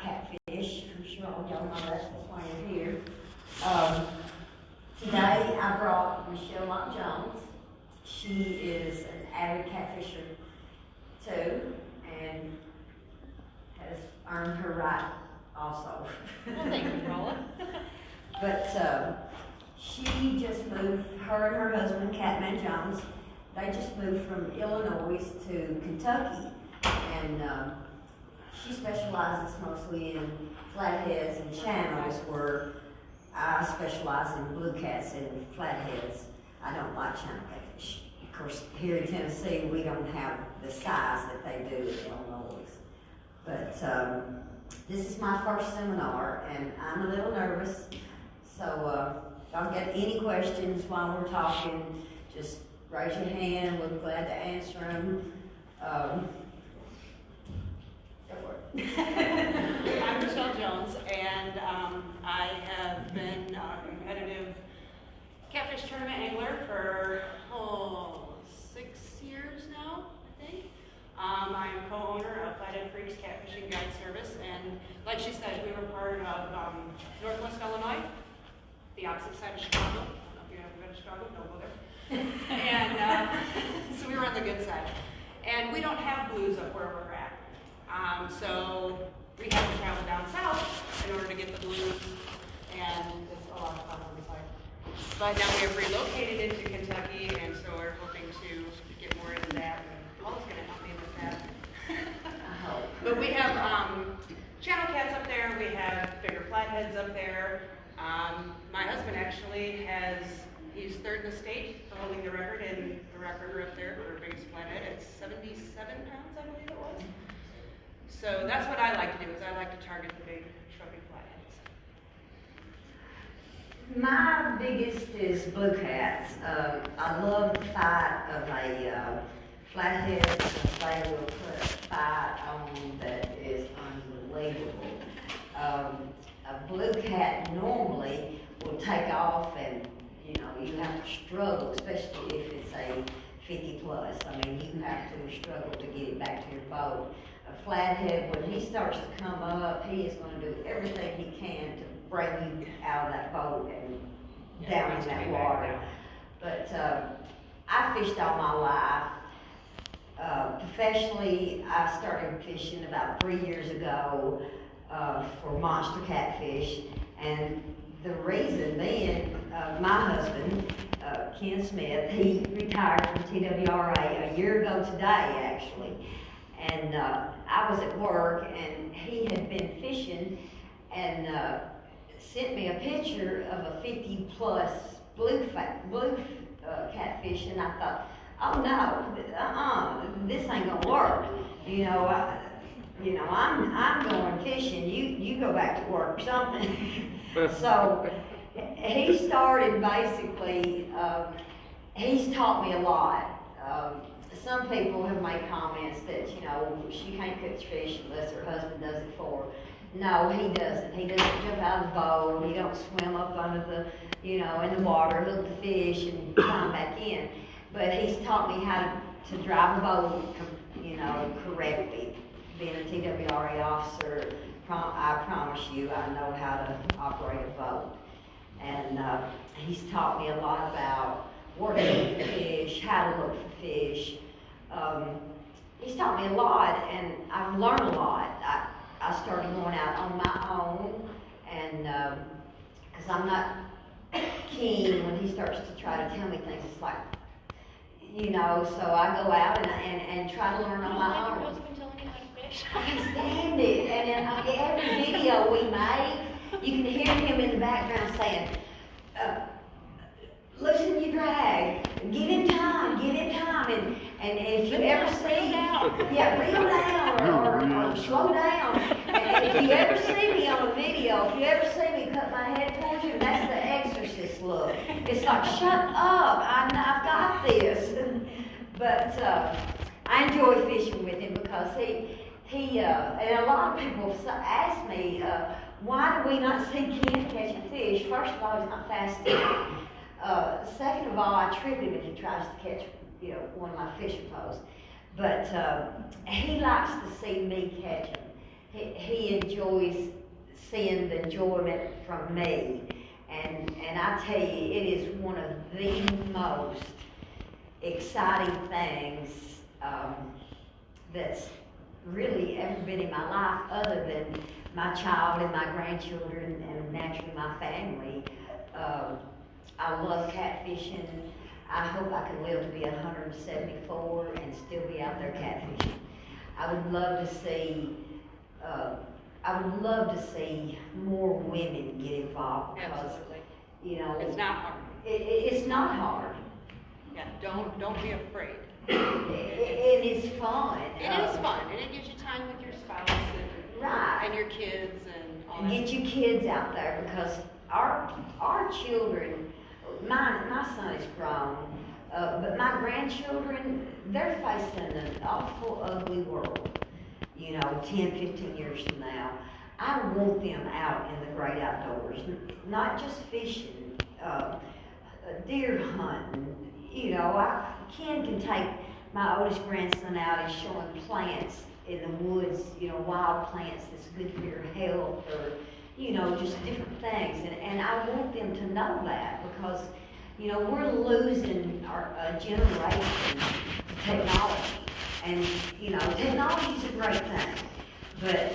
like catfish. I'm sure all y'all know that's why you're here. Um, Today I brought Michelle Locke Jones. She is an avid catfisher too, and has earned her right also. Well, thank you, Paula. But she just moved, her and her husband, Catman Jones, they just moved from Illinois to Kentucky, and she specializes mostly in flatheads and channels, where I specialize in blue cats and flatheads. I don't like channel catfish. Of course, here in Tennessee, we don't have the size that they do in Illinois. But this is my first seminar, and I'm a little nervous. So if y'all get any questions while we're talking, just raise your hand. We'll be glad to answer them. Go for it. I'm Michelle Jones, and I have been a competitive catfish tournament angler for 6 years now, I think. I'm co-owner of Flathead Freaks Catfishing Guide Service, and like she said, we were part of Northwest Illinois, the opposite side of Chicago. I don't know if you've ever been to Chicago, don't go there. And so we were on the good side. And we don't have blues up where we're at. So we have to travel down south in order to get the blues, and it's a lot of fun on the side. But now we have relocated into Kentucky, and so we're hoping to get more into that. And Paula's going to help me with that. I hope. But we have channel cats up there. We have bigger flatheads up there. My husband actually he's third in the state for holding the record, and the record up there for biggest flathead. It's 77 pounds, I believe it was. So that's what I like to do, is I like to target the big, shrubby flatheads. My biggest is blue cats. I love the fight of a flathead. They will put a fight on that is unbelievable. A blue cat normally will take off, and you have to struggle, especially if it's a 50 plus. I mean, you have to struggle to get it back to your boat. A flathead, when he starts to come up, he is going to do everything he can to bring you out of that boat and down in that water. But I fished all my life. Professionally, I started fishing about 3 years ago for monster catfish, and the reason being, my husband, Ken Smith, he retired from TWRA a year ago today, actually. And I was at work, and he had been fishing, and sent me a picture of a 50-plus blue catfish, and I thought, oh no, this ain't gonna work. I'm going fishing. You go back to work or something. So he started basically. He's taught me a lot. Some people have made comments that, she can't catch fish unless her husband does it for her. No, he doesn't. He doesn't jump out of the boat. He don't swim up under the, in the water, hook the fish, and climb back in. But he's taught me how to drive a boat, correctly. Being a TWRA officer, I promise you, I know how to operate a boat. And he's taught me a lot about working for fish, how to look for fish. He's taught me a lot, and I've learned a lot. I started going out on my own, and because I'm not keen when he starts to try to tell me things. It's like, so I go out and try to learn on my own. Your husband telling you how to fish? I can stand it, and in every video we make, you can hear him in the background saying, loosen your drag, give him time, and if you ever see, reel down or slow down, and if you ever see me on a video, if you ever see me cut my head towards you, that's the exorcist look. It's like, shut up, I've got this. But I enjoy fishing with him because he and a lot of people ask me, why do we not see Ken catching fish? First of all, he's not fast enough. Second of all, I trip him if he tries to catch, one of my fishing poles. But he likes to see me catch him. he enjoys seeing the enjoyment from me. And I tell you, it is one of the most exciting things that's really ever been in my life, other than my child and my grandchildren and naturally my family. I love catfishing. I hope I can live to be 174 and still be out there catfishing. I would love to see, more women get involved because, Absolutely. you know, It's not hard. it's not hard. Yeah, don't be afraid. It is fun. It is fun, and it gives you time with your spouse Right. and your kids and all And that. get your kids out there because our children, my son is grown, but my grandchildren, they're facing an awful ugly world, 10, 15 years from now. I want them out in the great outdoors, not just fishing, deer hunting. Ken can take my oldest grandson out and show him plants in the woods, wild plants that's good for your health, or, just different things. And I want them to know that because, we're losing a generation to technology. And, technology is a great thing, but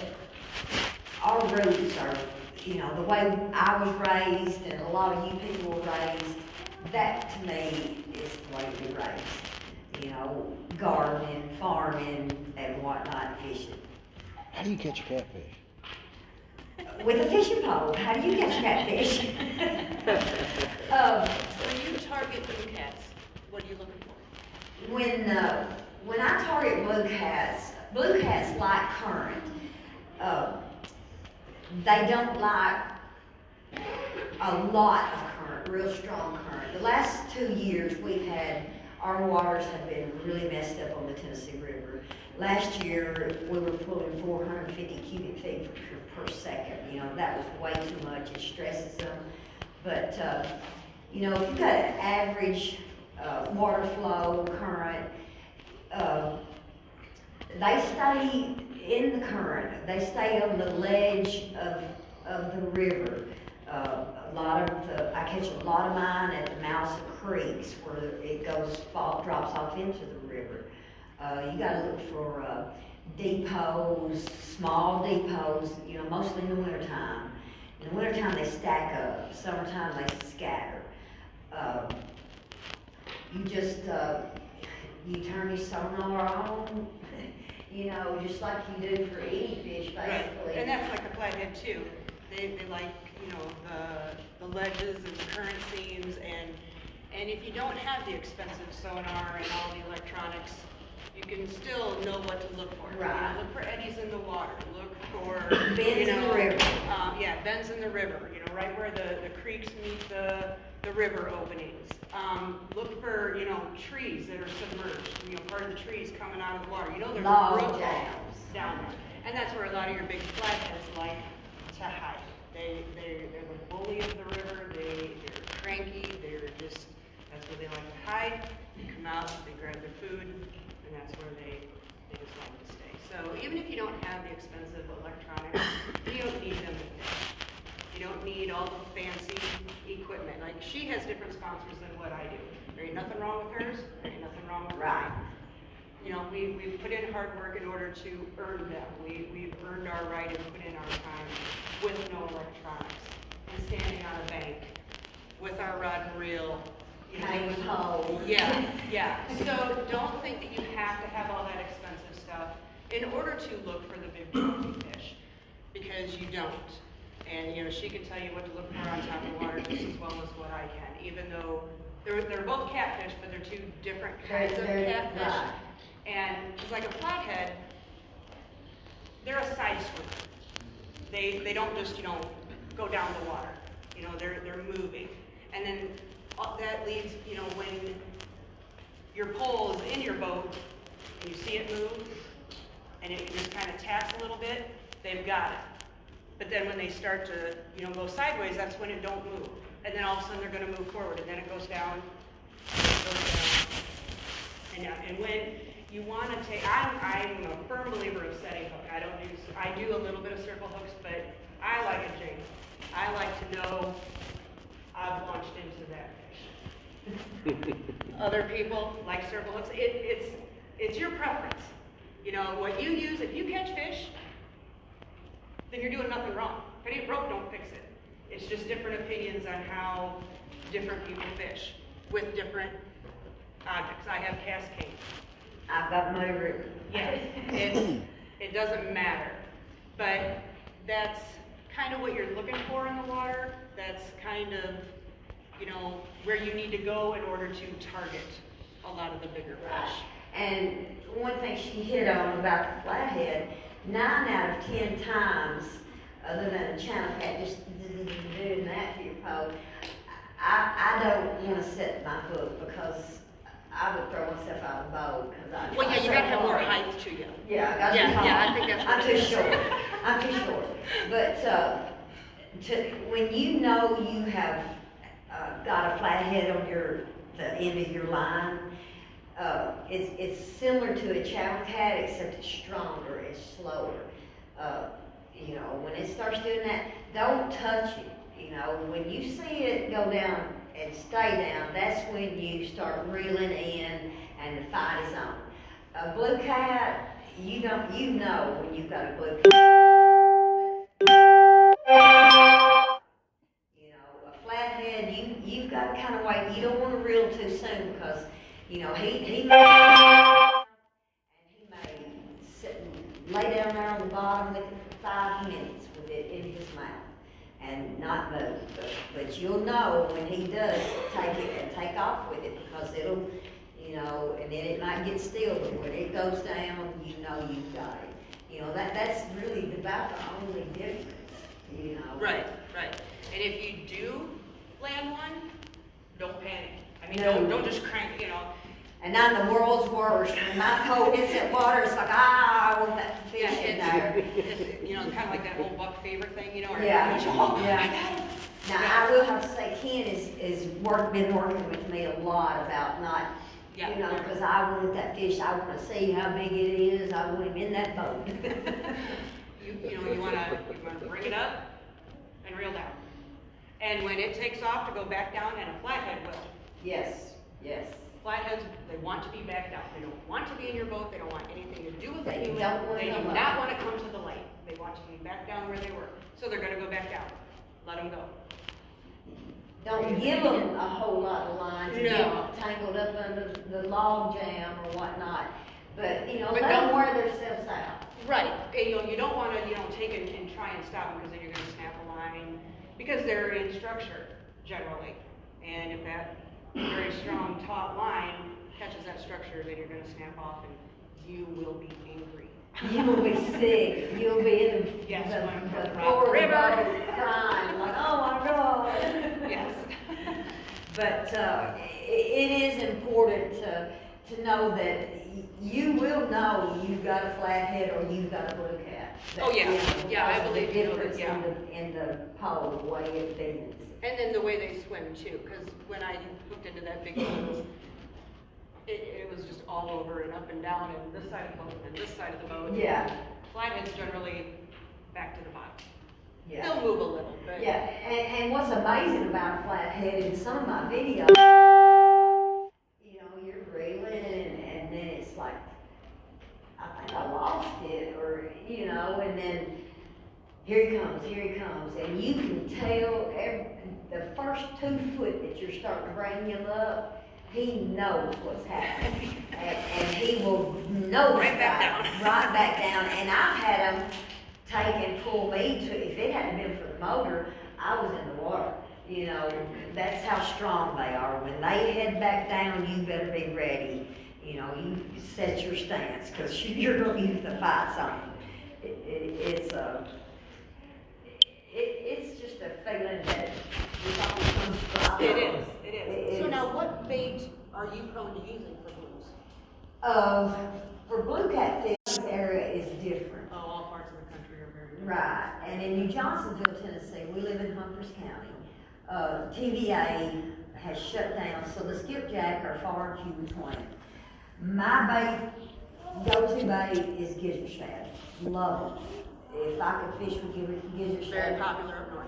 our roots are, the way I was raised and a lot of you people were raised, that to me is the way to be raised. Gardening, farming, and whatnot, fishing. How do you catch a catfish? With a fishing pole, how do you catch catfish? When you target blue cats, what are you looking for? When I target blue cats like current. They don't like a lot of current, real strong current. The last 2 years our waters have been really messed up on the Tennessee River. Last year, we were pulling 450 cubic feet per second. That was way too much. It stresses them. But, if you've got an average water flow current, they stay in the current. They stay on the ledge of the river. I catch a lot of mine at the mouths of creeks where it drops off into the river. You got to look for depots, small depots. Mostly in the wintertime. In the wintertime they stack up. Summertime they scatter. You turn your sonar on. Just like you do for any fish, basically. Right, and that's like a flathead too. They like, the ledges and the current seams, and if you don't have the expensive sonar and all the electronics, you can still know what to look for. Right. Look for eddies in the water. Look for Bends in the river. Bends in the river. Right where the creeks meet the river openings. Look for trees that are submerged. Part of the trees coming out of the water. There's Log a brook jams. down there, and that's where a lot of your big flatheads like to hide. They're the bully of the river. They're cranky. That's where they like to hide. They come out, they grab their food, and that's where they just like to stay. So even if you don't have the expensive electronics, you don't need them to fish. You don't need all the fancy equipment. Like, she has different sponsors than what I do. There ain't nothing wrong with hers. There ain't nothing wrong with Right. mine. We've put in hard work in order to earn them. We've earned our right and put in our time with no electronics and standing on a bank with our rod and reel. Hanging pole. Yeah. So don't think that you have to have all that expensive stuff in order to look for the big trophy fish, because you don't. And she can tell you what to look for on top of the water just as well as what I can, even though they're both catfish, but they're two different kinds of catfish. Right. And it's like a flathead, they're a side swimmer. They don't just, go down the water. They're moving. And then that leads, when your pole is in your boat and you see it move and it just kind of taps a little bit, they've got it. But then when they start to, go sideways, that's when it don't move. And then all of a sudden they're going to move forward, and then it goes down, and it goes down, and down. And when you want to take, I'm a firm believer of setting hook. I do a little bit of circle hooks, but I like a jig. I like to know I've launched into that fish. Other people like circle hooks. It's your preference. You know, what you use, if you catch fish, then you're doing nothing wrong. If it ain't broke, don't fix it. It's just different opinions on how different people fish with different objects. I have cascades. I've got my root. Yeah, it doesn't matter. But that's kind of what you're looking for in the water. That's kind of, you know, where you need to go in order to target a lot of the bigger fish. And one thing she hit on about the flathead, 9 out of 10 times, other than a channel cat just doing that to your pole, I don't want to set my hook because I would throw myself out of the boat. Well, yeah, you gotta have more height to you. Yeah, I got Yeah, I think that's what I'm it too is. short. I'm too short. But when you know you have got a flathead on the end of your line, it's similar to a channel cat, except it's stronger, it's slower. You know, when it starts doing that, don't touch it. You know, when you see it go down and stay down, that's when you start reeling in and the fight is on. A blue cat, you know when you've got a blue cat. You know, a flathead, you've got to kind of wait. You don't want to reel too soon because, you know, he may sit and lay down there on the bottom with it for 5 minutes with it in his mouth and not move. But you'll know when he does take it and take off with it because it'll, you know, and then it might get still, but when it goes down, you know you've got it. You know, that's really about the only difference, you know. Right. And if you do land one, don't panic. I mean, No. don't just crank, you know. And I'm the world's worst. When my pole hits that water, it's like, I want that fish in there. It's, you know, kind of like that old buck fever thing, you know. Or Yeah, I got yeah. him. Now, I will have to say, Ken been working with me a lot about not, Yeah. you know, because I want that fish, I want to see how big it is, I want him in that boat. You want to bring it up and reel down. And when it takes off to go back down, and a flathead will. Yes. Flatheads, they want to be back down. They don't want to be in your boat. They don't want anything to do with They the human. don't want They to do come not up. want to come to the light. They want to be back down where they were. So they're going to go back down. Let them go. Don't give them a whole lot of line to No. get tangled up under the log jam or whatnot. But, you know, But let them don't- wear themselves out. Right. And, you don't want to, take it and try and stop them because then you're going to snap a line because they're in structure generally. And if that very strong taut line catches that structure, then you're going to snap off and you will be angry. You will be sick. You'll be in Yes, the the floor of the river. boat crying like, oh my God. Yes. But it is important to know that you will know you've got a flathead or you've got a blue cat. Oh, yeah. Yeah, I because of believe the you know difference that, yeah. in the pole, the way it bends. And then the way they swim too, because when I hooked into that big boat, it was just all over and up and down and this side of the boat and this side of the boat. Yeah. Flatheads generally back to the bottom. Yeah. They'll move a little, but. Yeah, and what's amazing about a flathead in some of my videos, you know, you're reeling and then it's like, I think I lost it, or, you know, and then here he comes, and you can tell the first 2 foot that you're starting to bring him up, he knows what's happening, and he will know Right back down. right back down, and I've had him take and pull me to, if it hadn't been for the motor, I was in the water. You know, that's how strong they are. When they head back down, you better be ready. You know, you set your stance, because you're going to use the fight zone. It's just a feeling that it always comes from. It is. So now what bait are you prone to using for blues? For blue catfish, this area is different. Oh, all parts of the country are very different. Right, and in New Johnsonville, Tennessee, we live in Humphreys County. TVA has shut down, so the skipjack are far and few between. My bait go-to bait is gizzard shad. Love them. If I could fish with gizzard Very shad, popular up north.